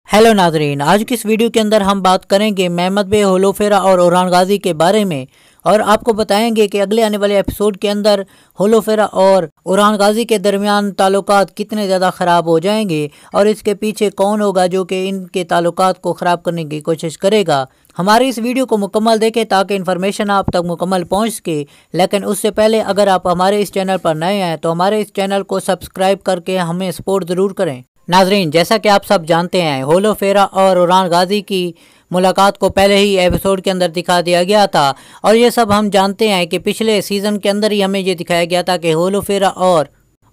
Hello नाजरीन, आज की इस वीडियो के अंदर हम बात करेंगे मेहमद बे होलोफेरा और उरहान गाजी के बारे में और आपको बताएंगे कि अगले आने वाले एपिसोड के अंदर होलोफेरा और उरहान गाजी के दरमियान ताल्लुकात कितने ज़्यादा ख़राब हो जाएंगे और इसके पीछे कौन होगा जो कि इनके ताल्लुकात को ख़राब करने की कोशिश करेगा। हमारी इस वीडियो को मुकम्मल देखें ताकि इन्फॉर्मेशन आप तक मुकम्मल पहुँच सके। लेकिन उससे पहले अगर आप हमारे इस चैनल पर नए हैं तो हमारे इस चैनल को सब्सक्राइब करके हमें सपोर्ट ज़रूर करें। नाजरीन, जैसा कि आप सब जानते हैं, होलोफेरा और उरहान गाजी की मुलाकात को पहले ही एपिसोड के अंदर दिखा दिया गया था और ये सब हम जानते हैं कि पिछले सीज़न के अंदर ही हमें ये दिखाया गया था कि होलोफेरा और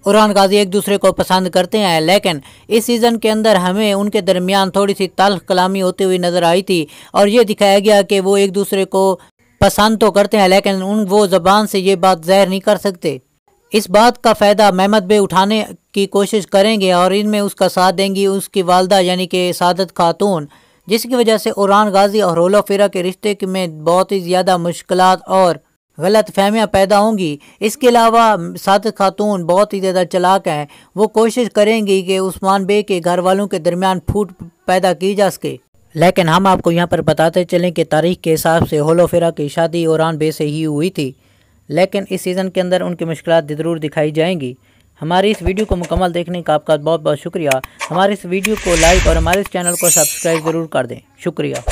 उरहान गाजी एक दूसरे को पसंद करते हैं। लेकिन इस सीज़न के अंदर हमें उनके दरमियान थोड़ी सी तल्ख कलामी होती हुई नज़र आई थी और ये दिखाया गया कि वो एक दूसरे को पसंद तो करते हैं लेकिन वो ज़बान से ये बात ज़ाहिर नहीं कर सकते। इस बात का फ़ायदा मेहमद बे उठाने की कोशिश करेंगे और इनमें उसका साथ देंगी उसकी वालदा यानी कि सादत खातून, जिसकी वजह से उरहान गाजी और होलोफेरा के रिश्ते में बहुत ही ज़्यादा मुश्किलात और गलत फहमियाँ पैदा होंगी। इसके अलावा सादत खातून बहुत ही ज़्यादा चालाक हैं, वो कोशिश करेंगी कि उस्मान बे के घर वालों के दरमियान फूट पैदा की जा सके। लेकिन हम आपको यहाँ पर बताते चलें कि तारीख के हिसाब से होलोफेरा की शादी उरहान बे से ही हुई थी, लेकिन इस सीज़न के अंदर उनकी मुश्किलात ज़रूर दिखाई जाएंगी। हमारी इस वीडियो को मुकम्मल देखने का आपका बहुत बहुत शुक्रिया। हमारे इस वीडियो को लाइक और हमारे इस चैनल को सब्सक्राइब ज़रूर कर दें। शुक्रिया।